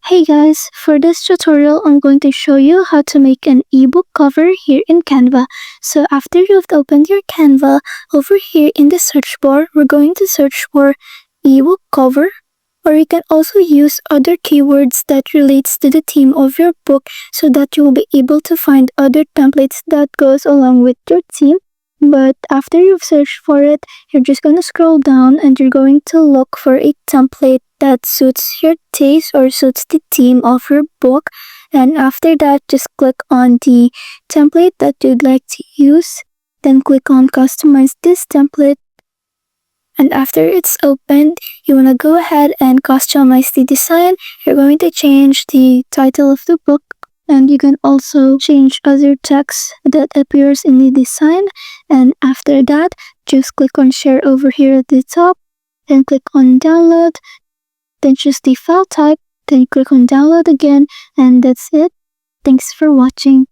Hey guys, for this tutorial, I'm going to show you how to make an ebook cover here in Canva. So after you've opened your Canva, over here in the search bar, we're going to search for ebook cover, or you can also use other keywords that relates to the theme of your book so that you will be able to find other templates that goes along with your theme. But after you've searched for it, you're just going to scroll down and you're going to look for a template that suits your taste or suits the theme of your book. And after that, just click on the template that you'd like to use. Then click on customize this template. And after it's opened, you want to go ahead and customize the design. You're going to change the title of the book. And you can also change other text that appears in the design. And after that, just click on share over here at the top. Then click on download. Then choose the file type. Then click on download again. And that's it. Thanks for watching.